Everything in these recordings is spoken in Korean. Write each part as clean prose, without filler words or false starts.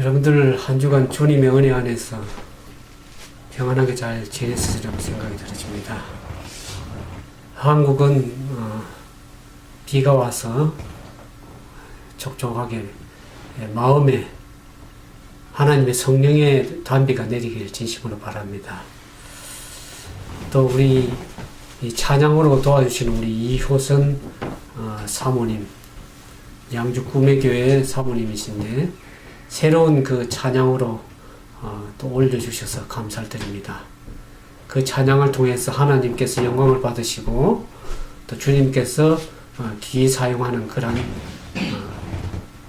여러분들 한 주간 주님의 은혜 안에서 평안하게 잘 지냈으리라고 생각이 들어집니다. 한국은 비가 와서 촉촉하게 마음에 하나님의 성령의 단비가 내리길 진심으로 바랍니다. 또 우리 찬양으로 도와주시는 우리 이효선 사모님, 양주 구매교회 사모님이신데 새로운 그 찬양으로 또 올려주셔서 감사를 드립니다. 그 찬양을 통해서 하나님께서 영광을 받으시고 또 주님께서 귀히 사용하는 그런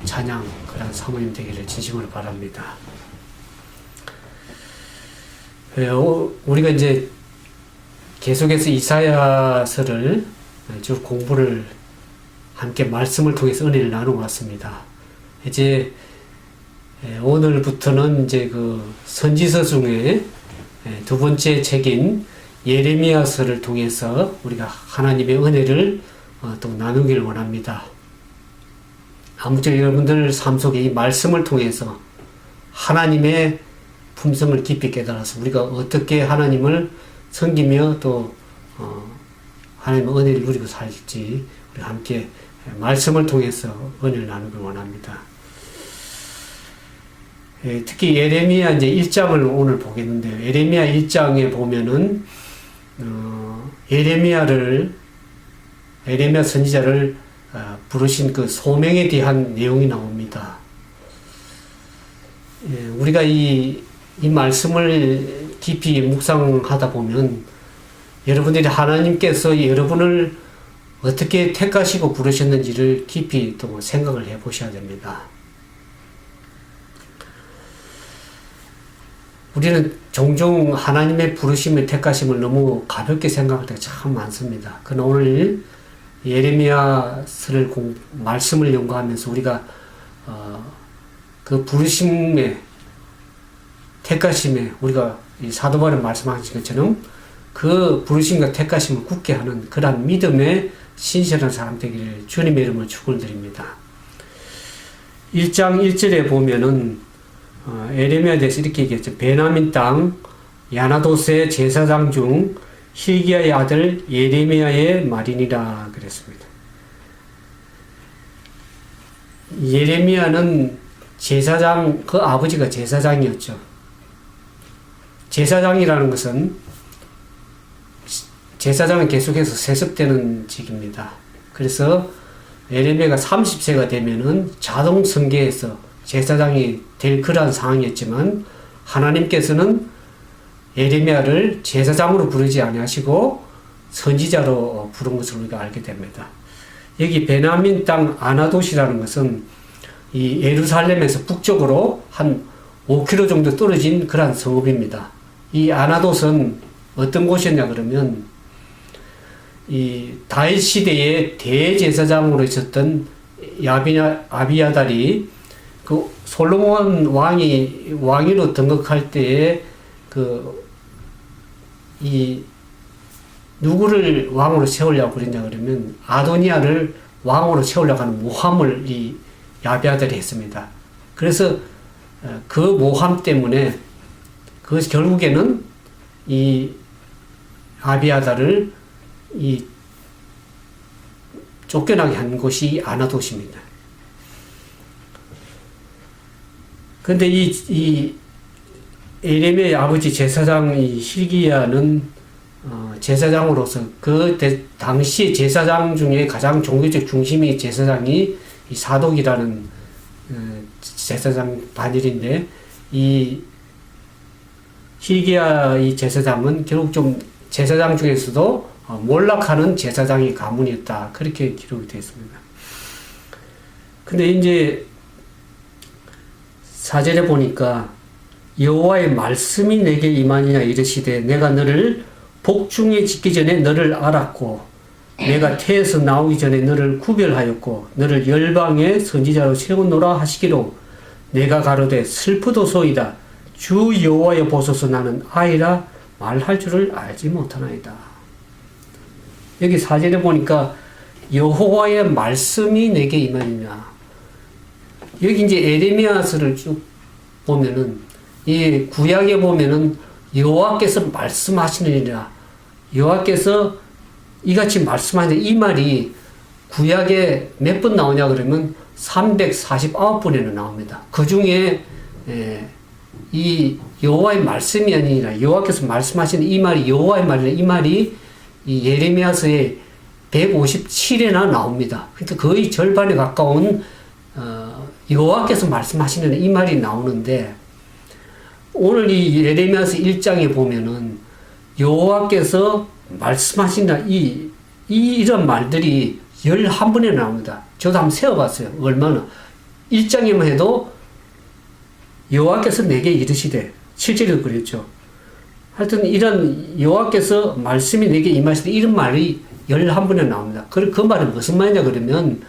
찬양, 그런 사모님 되기를 진심으로 바랍니다. 우리가 이제 계속해서 이사야서를 쭉 공부를 함께 말씀을 통해서 은혜를 나누고 왔습니다. 이제 오늘부터는 이제 그 선지서 중에 두 번째 책인 예레미야서를 통해서 우리가 하나님의 은혜를 또 나누기를 원합니다. 아무쪼록 여러분들 삶 속에 이 말씀을 통해서 하나님의 품성을 깊이 깨달아서 우리가 어떻게 하나님을 섬기며 또 하나님의 은혜를 누리고 살지 우리 함께 말씀을 통해서 은혜를 나누길 원합니다. 특히 예레미야 이제 1장을 오늘 보겠는데요. 예레미야 1장에 보면은 예레미야 선지자를 부르신 그 소명에 대한 내용이 나옵니다. 우리가 이 말씀을 깊이 묵상하다 보면 여러분들이 하나님께서 여러분을 어떻게 택하시고 부르셨는지를 깊이 또 생각을 해 보셔야 됩니다. 우리는 종종 하나님의 부르심을 택하심을 너무 가볍게 생각할 때가 참 많습니다. 그러나 오늘 예레미야서를 말씀을 연구하면서 우리가 그 부르심에 택하심에 우리가 사도 바울이 말씀하신 것처럼 그 부르심과 택하심을 굳게 하는 그러한 믿음의 신실한 사람 되기를 주님의 이름으로 축원을 드립니다. 1장 1절에 보면은 예레미야에 대해서 이렇게 얘기했죠. 베냐민 땅 야나도스의 제사장 중 hil기야의 아들 예레미야의 말이니라 그랬습니다. 예레미야는 제사장, 그 아버지가 제사장이었죠. 제사장이라는 것은 제사장은 계속해서 세습되는 직입니다. 그래서 예레미야가 30세가 되면은 자동 승계해서 제사장이 될 그러한 상황이었지만 하나님께서는 예레미야를 제사장으로 부르지 아니하시고 선지자로 부른 것을 우리가 알게 됩니다. 여기 베냐민 땅 아나돗이라는 것은 이 예루살렘에서 북쪽으로 한 5km 정도 떨어진 그러한 성읍입니다. 이 아나돗은 어떤 곳이었냐 그러면 이 다윗 시대의 대제사장으로 있었던 아비야달이 그 솔로몬 왕위로 등극할 때에 누구를 왕으로 세우려고 그랬냐 그러면 아도니아를 왕으로 세우려고 하는 모함을 이 아비야달이 했습니다. 그래서 그 모함 때문에 그것이 결국에는 이 아비야달을 쫓겨나게 한 곳이 아나돗입니다. 근데 이 예레미야의 아버지 제사장 hil기야는 제사장으로서 그 당시 제사장 중에 가장 종교적 중심이 제사장이 이 사독이라는 제사장 반열인데 이 hil기야 이 제사장은 결국 좀 제사장 중에서도 몰락하는 제사장의 가문이었다. 그렇게 기록이 되어 있습니다. 근데 이제 4절에 보니까 여호와의 말씀이 내게 임하니라 이르시되 내가 너를 복중에 짓기 전에 너를 알았고 내가 태에서 나오기 전에 너를 구별하였고 너를 열방의 선지자로 세우노라 하시기로 내가 가로되 슬프도소이다 주 여호와여 보소서 나는 아이라 말할 줄을 알지 못하나이다. 여기 4절에 보니까 여호와의 말씀이 내게 임하니라. 여기 이제 예레미야서를 쭉 보면은 이 구약에 보면은 여호와께서 말씀하시느니라, 여호와께서 이같이 말씀하는 이 말이 구약에 몇 번 나오냐 그러면 349번이나 나옵니다. 그 중에 이 여호와의 말씀이 아니라 여호와께서 말씀하시는 이 말이 여호와의 말이라, 이 말이 이 예레미야서에 157회나 나옵니다. 그러니까 거의 절반에 가까운 여호와께서 말씀하시는 이 말이 나오는데, 오늘 이 예레미야서 1장에 보면은 여호와께서 말씀하신다 이런 말들이 11번이나 나옵니다. 저도 한번 세어봤어요. 얼마나. 1장에만 해도 여호와께서 내게 이르시되, 7절에도 그랬죠. 하여튼 이런 여호와께서 말씀이 내게 임하시되 이런 말이 11번이나 나옵니다. 그 말은 무슨 말이냐 그러면,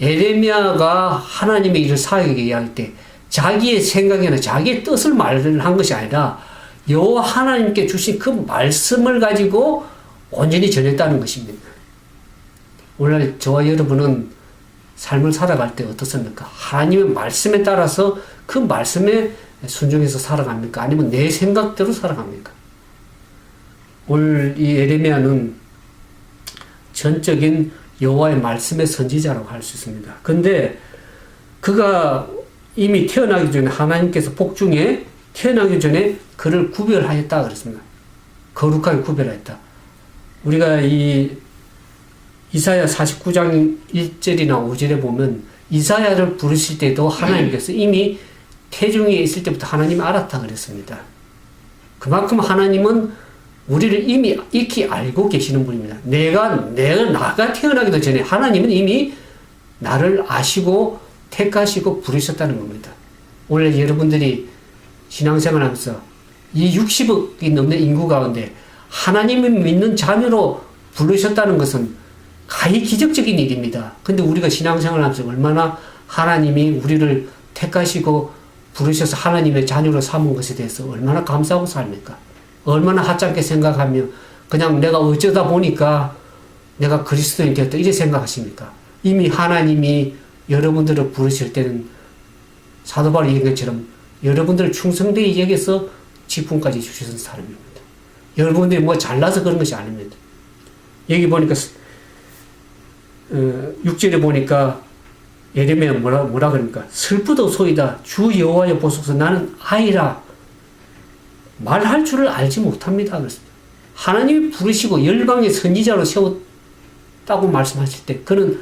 예레미야가 하나님의 일을 사역에게 이야기할 때 자기의 생각이나 자기의 뜻을 말을 한 것이 아니라 여호와 하나님께 주신 그 말씀을 가지고 온전히 전했다는 것입니다. 오늘 저와 여러분은 삶을 살아갈 때 어떻습니까? 하나님의 말씀에 따라서 그 말씀에 순종해서 살아갑니까? 아니면 내 생각대로 살아갑니까? 오늘 이 예레미야는 전적인 여호와의 말씀의 선지자라고 할 수 있습니다. 근데 그가 이미 태어나기 전에 하나님께서 복중에 태어나기 전에 그를 구별하였다 그랬습니다. 거룩하게 구별하였다. 우리가 이 이사야 49장 1절이나 5절에 보면 이사야를 부르실 때도 하나님께서 이미 태중에 있을 때부터 하나님이 알았다 그랬습니다. 그만큼 하나님은 우리를 이미 익히 알고 계시는 분입니다. 나가 태어나기도 전에 하나님은 이미 나를 아시고 택하시고 부르셨다는 겁니다. 원래 여러분들이 신앙생활 하면서 이 60억이 넘는 인구 가운데 하나님을 믿는 자녀로 부르셨다는 것은 가히 기적적인 일입니다. 근데 우리가 신앙생활 하면서 얼마나 하나님이 우리를 택하시고 부르셔서 하나님의 자녀로 삼은 것에 대해서 얼마나 감사하고 삽니까? 얼마나 하찮게 생각하며 그냥 내가 어쩌다 보니까 내가 그리스도인이 되었다 이렇게 생각하십니까? 이미 하나님이 여러분들을 부르실 때는 사도 바울이 얘기한 것처럼 여러분들을 충성되게 여겨서 직분까지 주시는 사람입니다. 여러분들이 뭐 잘나서 그런 것이 아닙니다. 여기 보니까 6절에 보니까 예레미야 뭐라 그럽니까? 슬프도소이다. 주 여호와여 보소서. 나는 아이라. 말할 줄을 알지 못합니다. 그랬습니다. 하나님이 부르시고 열방의 선지자로 세웠다고 말씀하실 때 그는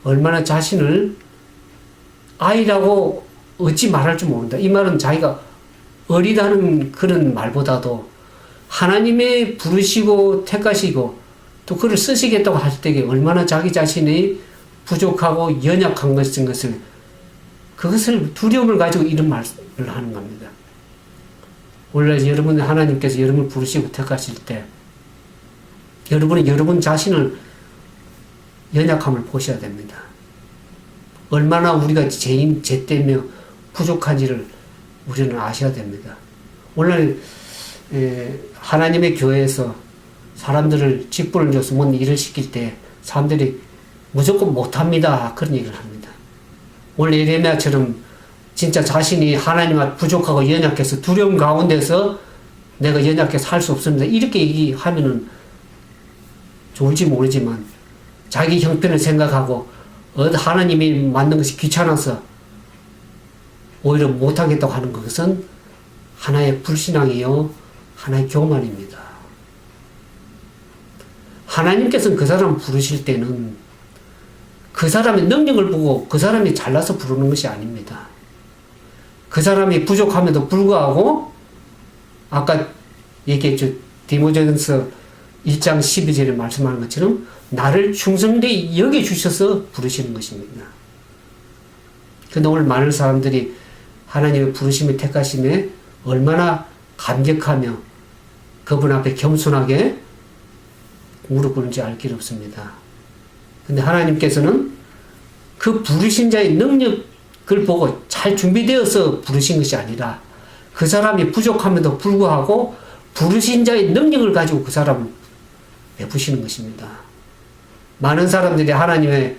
얼마나 자신을 아이라고 어찌 말할 줄 모른다. 이 말은 자기가 어리다는 그런 말보다도 하나님의 부르시고 택하시고 또 그를 쓰시겠다고 할 때 얼마나 자기 자신이 부족하고 연약한 것을 그것을 두려움을 가지고 이런 말을 하는 겁니다. 원래 여러분 하나님께서 여러분을 부르시고 택하실 때 여러분이 여러분 자신을 연약함을 보셔야 됩니다. 얼마나 우리가 죄되며 부족한지를 우리는 아셔야 됩니다. 오늘 하나님의 교회에서 사람들을 직분을 줘서 뭔 일을 시킬 때 사람들이 무조건 못합니다 그런 얘기를 합니다. 원래 예레미야처럼 진짜 자신이 하나님 앞 부족하고 연약해서 두려움 가운데서 내가 연약해서 할 수 없습니다 이렇게 얘기하면은 좋을지 모르지만 자기 형편을 생각하고 하나님이 만든 것이 귀찮아서 오히려 못하겠다고 하는 것은 하나의 불신앙이요 하나의 교만입니다. 하나님께서는 그 사람을 부르실 때는 그 사람의 능력을 보고 그 사람이 잘나서 부르는 것이 아닙니다. 그 사람이 부족함에도 불구하고 아까 얘기했죠. 디모데전서 1장 12절에 말씀하는 것처럼 나를 충성되이 여겨주셔서 부르시는 것입니다. 근데 오늘 많은 사람들이 하나님의 부르심에 택하심에 얼마나 감격하며 그분 앞에 겸손하게 무릎 꿇는지 알 길 없습니다. 근데 하나님께서는 그 부르신 자의 능력을 보고 잘 준비되어서 부르신 것이 아니라 그 사람이 부족함에도 불구하고 부르신 자의 능력을 가지고 그 사람을 베푸시는 것입니다. 많은 사람들이 하나님의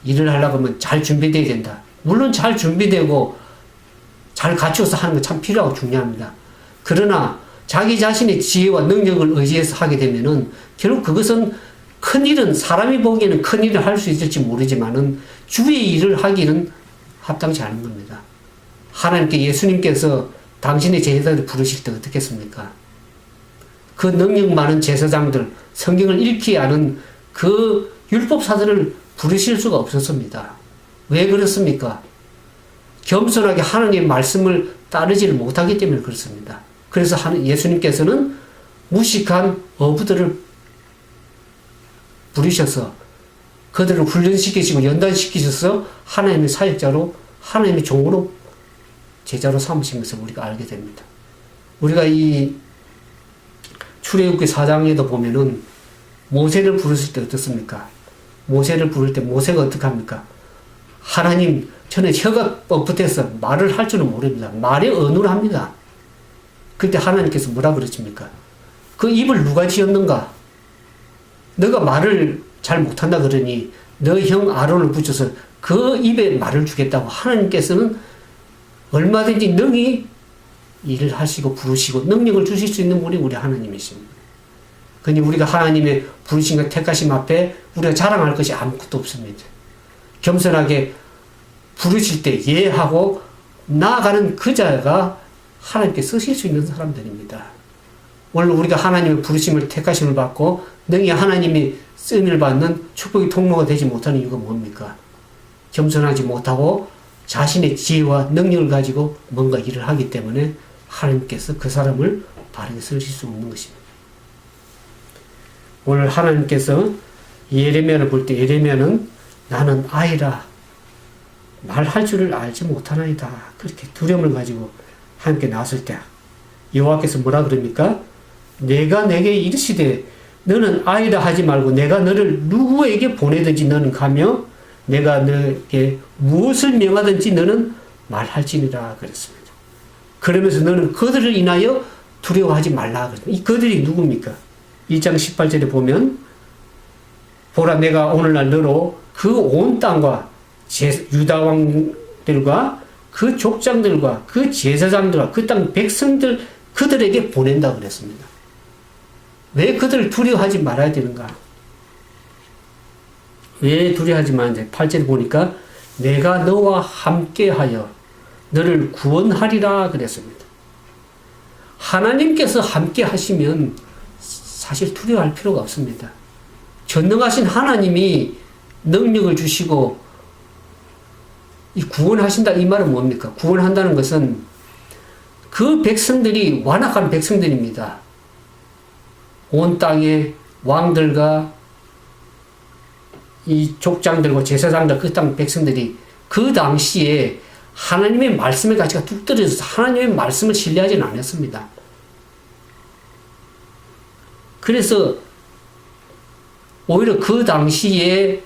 일을 하려고 하면 잘 준비되어야 된다. 물론 잘 준비되고 잘 갖추어서 하는 건 참 필요하고 중요합니다. 그러나 자기 자신의 지혜와 능력을 의지해서 하게 되면은 결국 그것은 큰일은 사람이 보기에는 큰일을 할 수 있을지 모르지만은 주의 일을 하기는 합당치 않은 겁니다. 하나님께 예수님께서 당신의 제자들을 부르실 때 어떻게 했습니까? 그 능력 많은 제사장들, 성경을 읽지 않은 그 율법사들을 부르실 수가 없었습니다. 왜 그렇습니까? 겸손하게 하나님의 말씀을 따르지를 못하기 때문에 그렇습니다. 그래서 예수님께서는 무식한 어부들을 부르셔서 그들을 훈련시키시고 연단시키셔서 하나님의 사역자로 하나님의 종으로 제자로 삼으신 것을 우리가 알게 됩니다. 우리가 이 출애굽기 4장에도 보면은 모세를 부르실 때 어떻습니까? 모세를 부를 때 모세가 어떻게 합니까? 하나님, 저는 혀가 뻣뻣해서 말을 할 줄은 모릅니다. 말에 어눌합니다. 그때 하나님께서 뭐라 그러십니까? 그 입을 누가 지었는가? 너가 말을 잘 못한다 그러니 너 형 아론을 붙여서 그 입에 말을 주겠다고 하나님께서는 얼마든지 능히 일을 하시고 부르시고 능력을 주실 수 있는 분이 우리 하나님이십니다. 그러니 우리가 하나님의 부르심과 택하심 앞에 우리가 자랑할 것이 아무것도 없습니다. 겸손하게 부르실 때 예하고 나아가는 그 자가 하나님께 쓰실 수 있는 사람들입니다. 오늘 우리가 하나님의 부르심을 택하심을 받고 능히 하나님이 쓰임을 받는 축복의 통로가 되지 못하는 이유가 뭡니까? 겸손하지 못하고 자신의 지혜와 능력을 가지고 뭔가 일을 하기 때문에 하나님께서 그 사람을 바르게 쓰실 수 없는 것입니다. 오늘 하나님께서 예레미야를 볼 때 예레미야는 나는 아이라 말할 줄을 알지 못하나이다. 그렇게 두려움을 가지고 하나님께 나왔을 때 여호와께서 뭐라 그럽니까? 내가 내게 이르시되 너는 아이라 하지 말고 내가 너를 누구에게 보내든지 너는 가며 내가 너에게 무엇을 명하든지 너는 말할지니라 그랬습니다. 그러면서 너는 그들을 인하여 두려워하지 말라 그랬습니다. 이 그들이 누굽니까? 1장 18절에 보면 보라 내가 오늘날 너로 그 온 땅과 유다 왕들과 그 족장들과 그 제사장들과 그 땅 백성들 그들에게 보낸다 그랬습니다. 왜 그들을 두려워하지 말아야 되는가? 왜 두려워하지 말아야 8절에 보니까 내가 너와 함께하여 너를 구원하리라 그랬습니다. 하나님께서 함께 하시면 사실 두려워할 필요가 없습니다. 전능하신 하나님이 능력을 주시고 이 구원하신다 이 말은 뭡니까? 구원한다는 것은 그 백성들이 완악한 백성들입니다. 온 땅의 왕들과 이 족장들과 제사장들 그 땅 백성들이 그 당시에 하나님의 말씀의 가치가 뚝 떨어져서 하나님의 말씀을 신뢰하지는 않았습니다. 그래서 오히려 그 당시에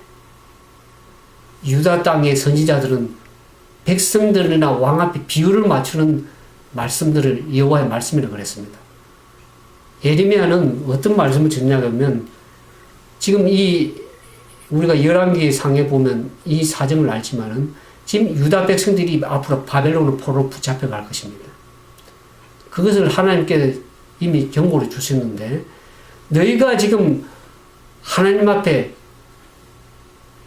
유다 땅의 선지자들은 백성들이나 왕 앞에 비율을 맞추는 말씀들을 여호와의 말씀이라고 그랬습니다. 예레미야는 어떤 말씀을 전하냐면 지금 이 우리가 열왕기 상에 보면 이 사정을 알지만은 지금 유다 백성들이 앞으로 바벨론 포로로 붙잡혀 갈 것입니다. 그것을 하나님께 이미 경고를 주셨는데 너희가 지금 하나님 앞에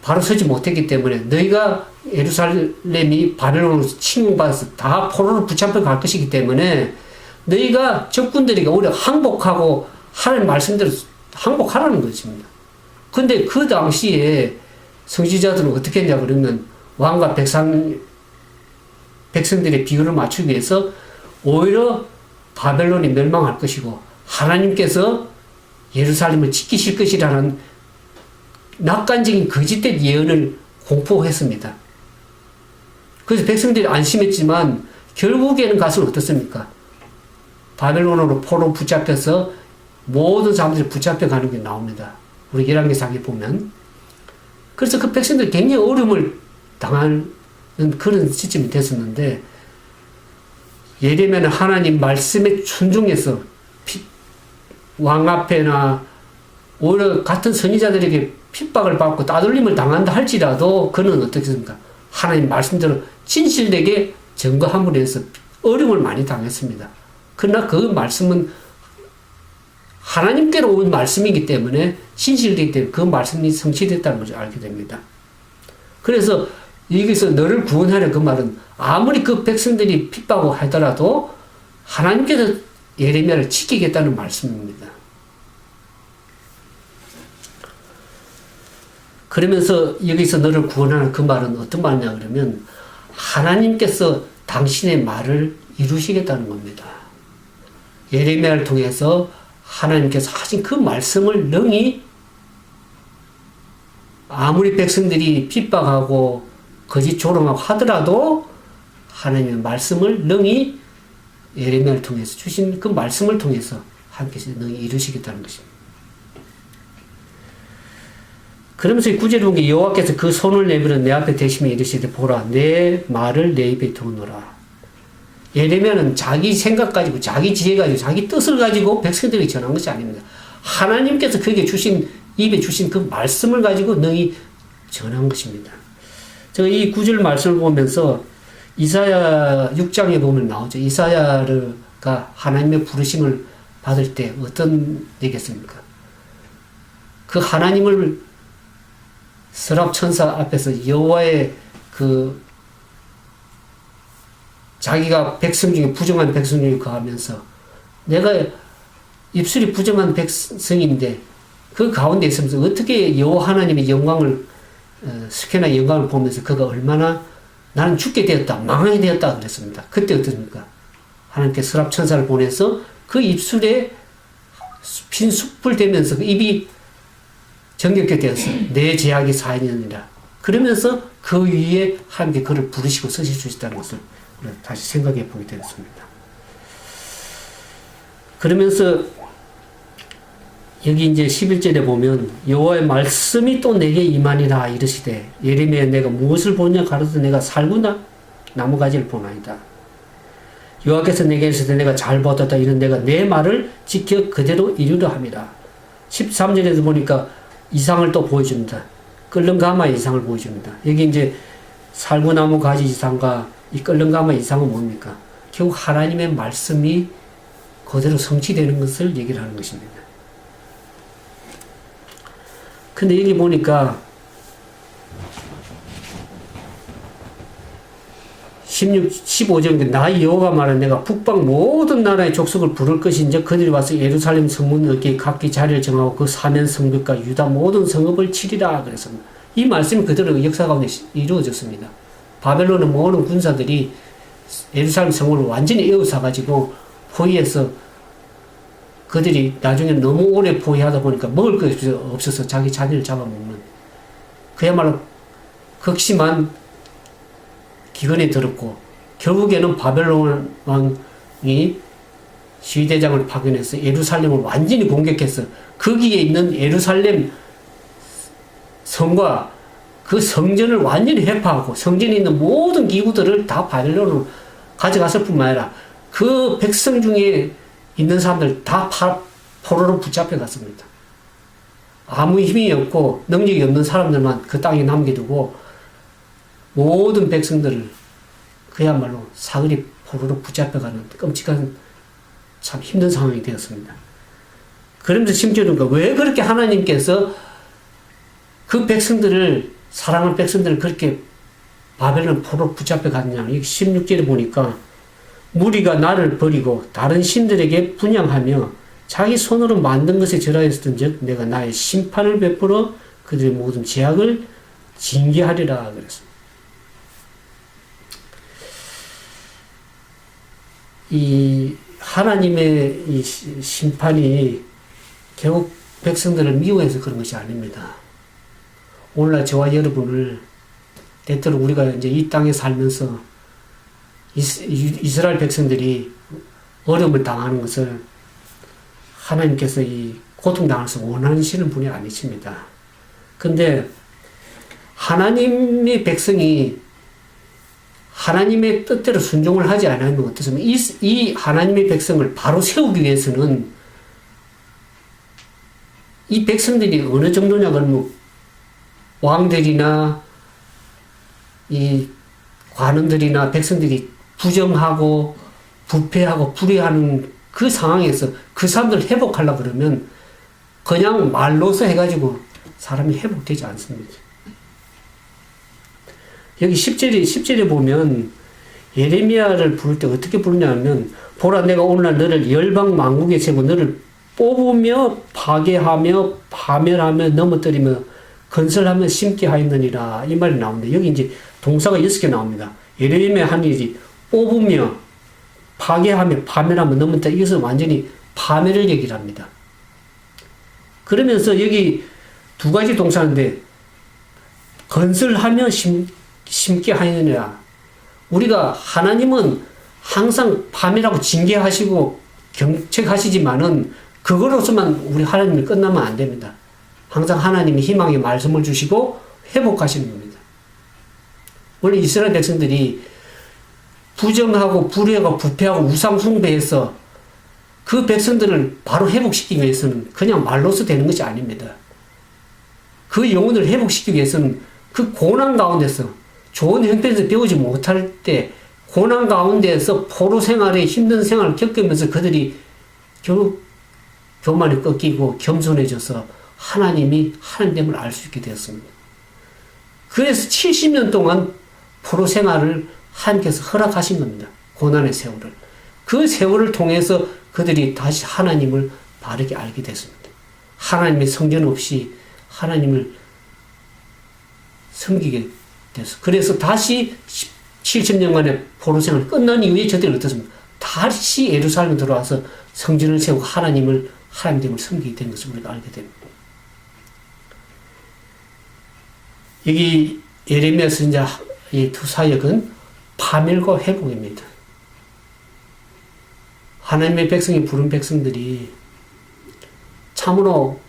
바로 서지 못했기 때문에 너희가 예루살렘이 바벨론으로 침공받아서 다 포로로 붙잡혀 갈 것이기 때문에 너희가 적군들에게 오히려 항복하고 하나님 말씀대로 항복하라는 것입니다. 근데 그 당시에 선지자들은 어떻게 했냐 그러면 왕과 백성들의 비율을 맞추기 위해서 오히려 바벨론이 멸망할 것이고 하나님께서 예루살렘을 지키실 것이라는 낙관적인 거짓된 예언을 공포했습니다. 그래서 백성들이 안심했지만 결국에는 가서 어떻습니까? 바벨론으로 포로 붙잡혀서 모든 사람들이 붙잡혀가는 게 나옵니다. 우리 열왕기상에 보면. 그래서 그 백성들이 굉장히 어려움을 당하는 그런 시점이 됐었는데 예레미야는 하나님 말씀에 순종해서 왕 앞에나 오히려 같은 선지자들에게 핍박을 받고 따돌림을 당한다 할지라도 그는 어떻겠습니까? 하나님 말씀대로 진실되게 증거함으로 해서 어려움을 많이 당했습니다. 그러나 그 말씀은 하나님께로 온 말씀이기 때문에 신실이기 때문에 그 말씀이 성취됐다는 것을 알게 됩니다. 그래서 여기서 너를 구원하려 그 말은 아무리 그 백성들이 핍박하고 하더라도 하나님께서 예레미야를 지키겠다는 말씀입니다. 그러면서 여기서 너를 구원하는 그 말은 어떤 말이냐 그러면 하나님께서 당신의 말을 이루시겠다는 겁니다. 예레미야를 통해서 하나님께서 하신 그 말씀을 능히 아무리 백성들이 핍박하고 거짓 조롱하고 하더라도 하나님의 말씀을 능히 예레미야를 통해서 주신 그 말씀을 통해서 하나님께서 능히 이루시겠다는 것입니다. 그러면서 이 9절에 보면 여호와께서 그 손을 내밀어 내 앞에 대시며 이르시되 보라 내 말을 내 입에 두노라. 예레미야는 자기 생각 가지고 자기 지혜 가지고 자기 뜻을 가지고 백성들에게 전한 것이 아닙니다. 하나님께서 그에게 주신 입에 주신 그 말씀을 가지고 능히 전한 것입니다. 제가 이 9절 말씀을 보면서 이사야 6장에 보면 나오죠. 이사야가 하나님의 부르심을 받을 때 어떤 얘기겠습니까? 그 하나님을 서랍 천사 앞에서 여호와의 그 자기가 백성 중에 부정한 백성 중에 거하면서 내가 입술이 부정한 백성인데 그 가운데 있으면서 어떻게 여호와 하나님의 영광을 스케나 영광을 보면서 그가 얼마나 나는 죽게 되었다 망하게 되었다 그랬습니다. 그때 어떻습니까? 하나님께 서랍 천사를 보내서 그 입술에 빈 숯불 되면서 그 입이 정결케 되었어. 내 제약이 4년이라. 그러면서 그 위에 하나님께 그를 부르시고 쓰실 수 있다는 것을 다시 생각해 보게 되었습니다. 그러면서 여기 이제 11절에 보면 여호와의 말씀이 또 내게 임하니라 이르시되 예레미야 내가 무엇을 보냐 가로되 내가 살구나 나무가지를 보나이다. 여호와께서 내게 이르시되 내가 잘 보았다 이는 내가 내 말을 지켜 그대로 이루려 함이라. 13절에도 보니까 이상을 또 보여줍니다. 끓는 가마 이상을 보여줍니다. 여기 이제 살구나무 가지 이상과 이 끓는 가마 이상은 뭡니까? 결국 하나님의 말씀이 그대로 성취되는 것을 얘기를 하는 것입니다. 근데 여기 보니까 15절 나 여호와가 말하는 내가 북방 모든 나라의 족속을 부를 것인즉 그들이 와서 예루살렘 성문 어깨에 각기 자리를 정하고 그 사면 성벽과 유다 모든 성읍을 치리라 그랬습니다. 이 말씀이 그대로 역사 가운데 이루어졌습니다. 바벨론의 모든 군사들이 예루살렘 성문을 완전히 에워싸가지고 포위해서 그들이 나중에 너무 오래 포위하다 보니까 먹을 것이 없어서 자기 자녀를 잡아먹는 그야말로 극심한 기근에 들었고 결국에는 바벨론 왕이 시위대장을 파견해서 예루살렘을 완전히 공격해서 거기에 있는 예루살렘 성과 그 성전을 완전히 회파하고 성전에 있는 모든 기구들을 다 바벨론으로 가져갔을 뿐만 아니라 그 백성 중에 있는 사람들 다 포로로 붙잡혀 갔습니다. 아무 힘이 없고 능력이 없는 사람들만 그 땅에 남겨두고 모든 백성들을 그야말로 사거리 포로로 붙잡혀가는 끔찍한 참 힘든 상황이 되었습니다. 그러면서 심지어는 왜 그렇게 하나님께서 그 백성들을 사랑하는 백성들을 그렇게 바벨론 포로로 붙잡혀 갔냐. 16절에 보니까 무리가 나를 버리고 다른 신들에게 분향하며 자기 손으로 만든 것에 절하였던 즉 내가 나의 심판을 베풀어 그들의 모든 죄악을 징계하리라 그랬습니다. 이 하나님의 이 심판이 결국 백성들을 미워해서 그런 것이 아닙니다. 오늘날 저와 여러분을 때때로 우리가 이제 이 땅에 살면서 이스라엘 백성들이 어려움을 당하는 것을 하나님께서 이 고통당해서 원하시는 분이 아니십니다. 근데 하나님의 백성이 하나님의 뜻대로 순종을 하지 않으면 어떻습니까? 이 하나님의 백성을 바로 세우기 위해서는 이 백성들이 어느 정도냐 그러면 왕들이나 이 관원들이나 백성들이 부정하고 부패하고 불의하는 그 상황에서 그 사람들 회복하려고 그러면 그냥 말로서 해가지고 사람이 회복되지 않습니다. 여기 10절에 보면 예레미야를 부를 때 어떻게 부르냐면 보라 내가 오늘날 너를 열방 만국에 세고 너를 뽑으며 파괴하며 파멸하며 넘어뜨리며 건설하며 심게 하였느니라 이 말이 나옵니다. 여기 이제 동사가 6개 나옵니다. 예레미야 한 일이 뽑으며 파괴하며 파멸하며 넘어뜨리며 이것은 완전히 파멸을 얘기를 합니다. 그러면서 여기 두 가지 동사인데 건설하며 심게 하느니라. 우리가 하나님은 항상 파멸하고 징계하시고 경책하시지만은 그거로서만 우리 하나님이 끝나면 안 됩니다. 항상 하나님이 희망의 말씀을 주시고 회복하시는 겁니다. 원래 이스라엘 백성들이 부정하고 불의하고 부패하고 우상 숭배해서 그 백성들을 바로 회복시키기 위해서는 그냥 말로서 되는 것이 아닙니다. 그 영혼을 회복시키기 위해서는 그 고난 가운데서 좋은 형편에서 배우지 못할 때 고난 가운데에서 포로 생활에 힘든 생활을 겪으면서 그들이 결국 교만이 꺾이고 겸손해져서 하나님이 하나님됨을 알 수 있게 되었습니다. 그래서 70년 동안 포로 생활을 하나님께서 허락하신 겁니다. 고난의 세월을. 그 세월을 통해서 그들이 다시 하나님을 바르게 알게 됐습니다. 하나님의 성전 없이 하나님을 섬기게 돼서 그래서 다시 70년간의 포로 생활 끝난 이후에 저들이 어떻습니까? 다시 예루살렘에 들어와서 성전을 세우고 하나님됨을 섬기게 된 것을 우리가 알게 됩니다. 여기 예레미야 선지자 이 두 사역은 파멸과 회복입니다. 하나님의 백성이 부른 백성들이 참으로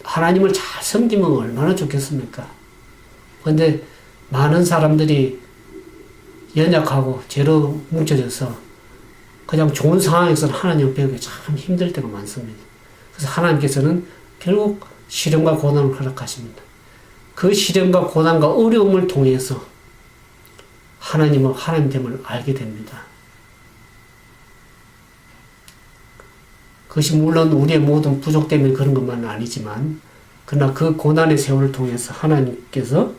하나님을 잘 섬기면 얼마나 좋겠습니까? 그런데 많은 사람들이 연약하고 죄로 뭉쳐져서 그냥 좋은 상황에서는 하나님을 배우기 참 힘들 때가 많습니다. 그래서 하나님께서는 결국 시련과 고난을 허락하십니다. 그 시련과 고난과 어려움을 통해서 하나님을 하나님됨을 알게 됩니다. 그것이 물론 우리의 모든 부족 때문에 그런 것만은 아니지만 그러나 그 고난의 세월을 통해서 하나님께서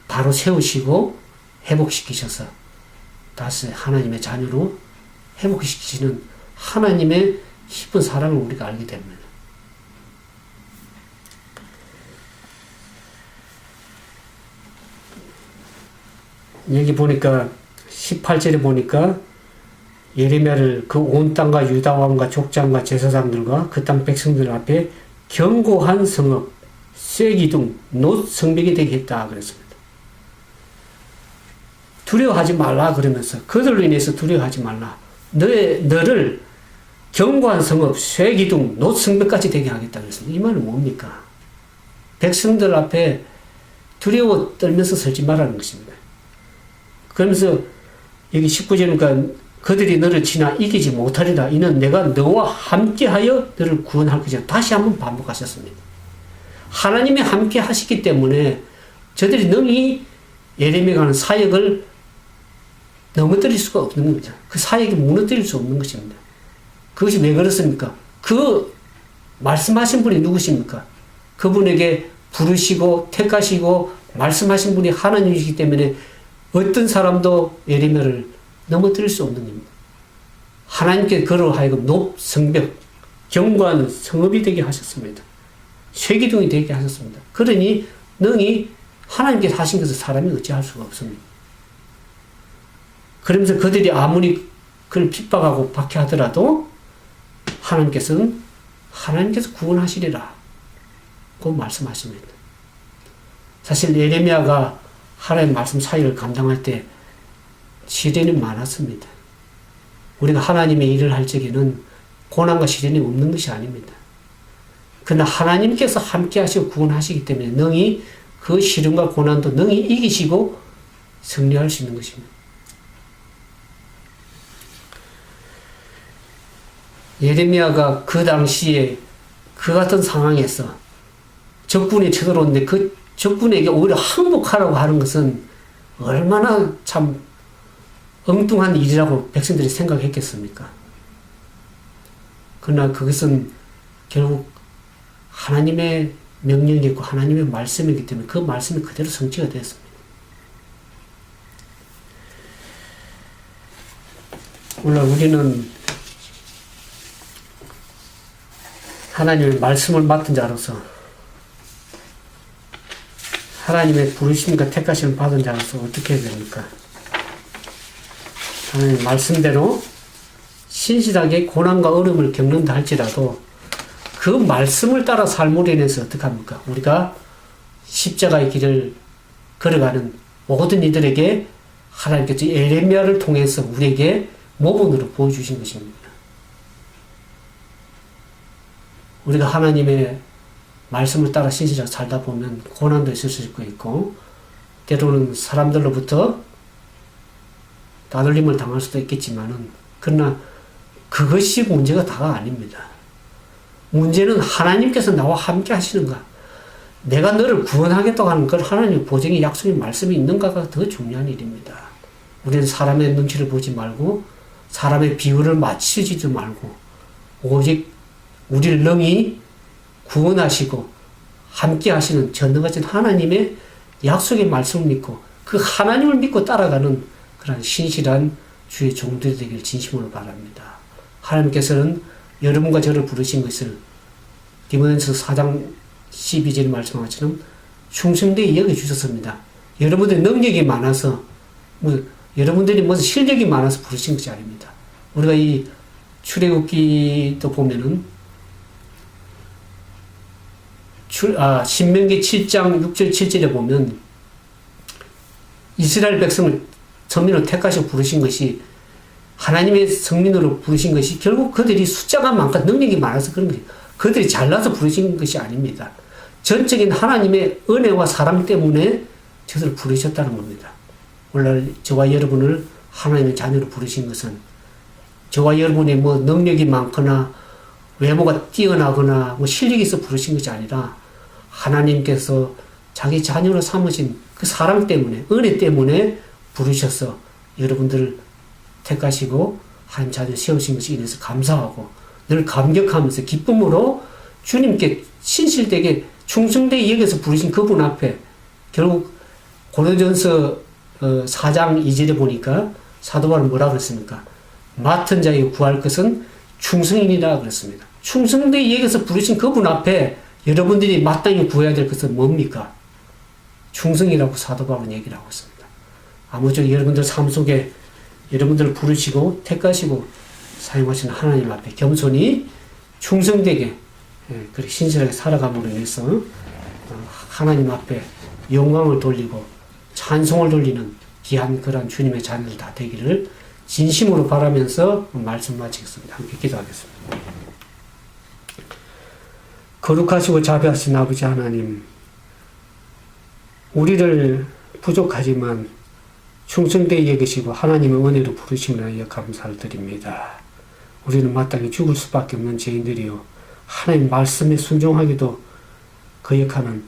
바로 세우시고 회복시키셔서 다시 하나님의 자녀로 회복시키시는 하나님의 깊은 사랑을 우리가 알게 됩니다. 여기 보니까 18절에 보니까 예레미야를 그 온 땅과 유다 왕과 족장과 제사장들과 그 땅 백성들 앞에 견고한 성읍, 쇠기둥, 놋 성벽이 되게 했다 그랬습니다. 두려워하지 말라 그러면서 그들로 인해서 두려워하지 말라. 너를 견고한 성읍, 쇠기둥, 놋 성벽까지 되게 하겠다 그랬습니다. 이 말은 뭡니까? 백성들 앞에 두려워 떨면서 설지 말라는 것입니다. 그러면서 여기 19절이니까 그들이 너를 지나 이기지 못하리라. 이는 내가 너와 함께하여 너를 구원할 것이다. 다시 한번 반복하셨습니다. 하나님이 함께 하시기 때문에 저들이 능히 예레미야가 하는 사역을 넘어뜨릴 수가 없는 거죠. 그 사역이 무너뜨릴 수 없는 것입니다. 그것이 왜 그렇습니까? 그 말씀하신 분이 누구십니까? 그분에게 부르시고 택하시고 말씀하신 분이 하나님이시기 때문에 어떤 사람도 예레미야를 넘어뜨릴 수 없는 겁니다. 하나님께 그로 하여금 높 성벽, 견고한 성읍이 되게 하셨습니다. 쇠기둥이 되게 하셨습니다. 그러니 능히 하나님께서 하신 것을 사람이 어찌할 수가 없습니다. 그러면서 그들이 아무리 그를 핍박하고 박해하더라도 하나님께서 구원하시리라 고 말씀하십니다. 사실 예레미야가 하나님의 말씀 사역을 감당할 때 시련이 많았습니다. 우리가 하나님의 일을 할 적에는 고난과 시련이 없는 것이 아닙니다. 그러나 하나님께서 함께 하시고 구원하시기 때문에 능히 그 시련과 고난도 능히 이기시고 승리할 수 있는 것입니다. 예레미야가 그 당시에 그 같은 상황에서 적군이 쳐들어오는데 그 적군에게 오히려 항복하라고 하는 것은 얼마나 참 엉뚱한 일이라고 백성들이 생각했겠습니까? 그러나 그것은 결국 하나님의 명령이었고 하나님의 말씀이기 때문에 그 말씀이 그대로 성취가 되었습니다. 오늘 우리는 하나님의 말씀을 맡은 자로서 하나님의 부르심과 택하심을 받은 자로서 어떻게 해야 됩니까? 하나님 말씀대로 신실하게 고난과 어려움을 겪는다 할지라도 그 말씀을 따라 삶으로 인해서 어떻게 합니까? 우리가 십자가의 길을 걸어가는 모든 이들에게 하나님께서 예레미야를 통해서 우리에게 모본으로 보여주신 것입니다. 우리가 하나님의 말씀을 따라 신실하게 살다 보면 고난도 있을 수 있고 때로는 사람들로부터 따돌림을 당할 수도 있겠지만은 그러나 그것이 문제가 다가 아닙니다. 문제는 하나님께서 나와 함께 하시는가, 내가 너를 구원하겠다고 하는 그 하나님의 보증의 약속의 말씀이 있는가가 더 중요한 일입니다. 우리는 사람의 눈치를 보지 말고 사람의 비유를 맞추지도 말고 오직 우리를 능히 구원하시고 함께 하시는 전능하신 하나님의 약속의 말씀을 믿고 그 하나님을 믿고 따라가는 그런 신실한 주의 종들이 되기를 진심으로 바랍니다. 하나님께서는 여러분과 저를 부르신 것을 디모데전서 4장 12절에 말씀한 것처럼 충성되게 여겨주셨습니다. 여러분들의 능력이 많아서 여러분들이 무슨 실력이 많아서 부르신 것이 아닙니다. 우리가 이 출애굽기도 보면은 신명기 7장 6절 7절에 보면 이스라엘 백성을 성민으로 택하시고 부르신 것이 하나님의 성민으로 부르신 것이 결국 그들이 숫자가 많고 능력이 많아서 그런 거예요. 그들이 잘나서 부르신 것이 아닙니다. 전적인 하나님의 은혜와 사랑 때문에 저들을 부르셨다는 겁니다. 오늘 저와 여러분을 하나님의 자녀로 부르신 것은 저와 여러분의 능력이 많거나 외모가 뛰어나거나 실력이 있어 부르신 것이 아니라 하나님께서 자기 자녀로 삼으신 그 사랑 때문에, 은혜 때문에 부르셔서 여러분들을 택하시고 하나님 자녀 세우신 것에 인해서 감사하고 늘 감격하면서 기쁨으로 주님께 신실되게 충성되게 여겨서 부르신 그분 앞에 결국 고린도전서 4장 2절에 보니까 사도 바울은 뭐라고 그랬습니까? 맡은 자에게 구할 것은 충성이니라 그랬습니다. 충성되게 여겨서 부르신 그분 앞에 여러분들이 마땅히 구해야 될 것은 뭡니까? 충성이라고 사도 바울은 얘기를 하고 있습니다. 아무쪼록 여러분들 삶 속에 여러분들을 부르시고 택하시고 사용하시는 하나님 앞에 겸손히 충성되게 그렇게 신실하게 살아감으로 인해서 하나님 앞에 영광을 돌리고 찬송을 돌리는 귀한 그런 주님의 자녀들 다 되기를 진심으로 바라면서 말씀 마치겠습니다. 함께 기도하겠습니다. 거룩하시고 자비하신 아버지 하나님, 우리를 부족하지만 충성되게 여기시고 하나님의 은혜로 부르심을 하여 감사를 드립니다. 우리는 마땅히 죽을 수밖에 없는 죄인들이요 하나님 말씀에 순종하기도 거역하는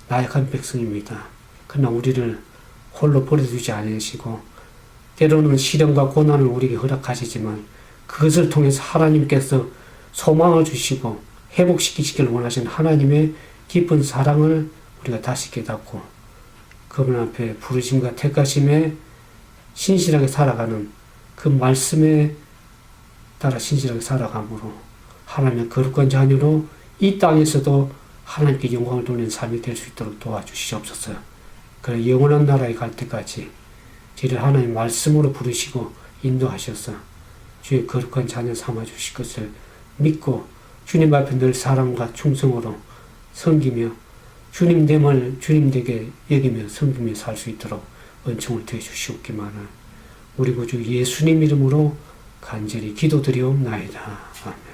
나약한 백성입니다. 그러나 우리를 홀로 버려두지 않으시고 때로는 시련과 고난을 우리에게 허락하시지만 그것을 통해서 하나님께서 소망을 주시고 회복시키시기를 원하시는 하나님의 깊은 사랑을 우리가 다시 깨닫고 그분 앞에 부르심과 택하심에 신실하게 살아가는 그 말씀에 따라 신실하게 살아감으로 하나님의 거룩한 자녀로 이 땅에서도 하나님께 영광을 돌리는 삶이 될 수 있도록 도와주시옵소서. 그래 영원한 나라에 갈 때까지 저희를 하나님 말씀으로 부르시고 인도하셔서 주의 거룩한 자녀 삼아 주실 것을 믿고 주님 앞에 늘 사랑과 충성으로 섬기며 주님됨을 주님되게 여기며 섬기며 살 수 있도록 은총을 더해 주시옵기만을 우리 구주 예수님 이름으로 간절히 기도드리옵나이다. 아멘.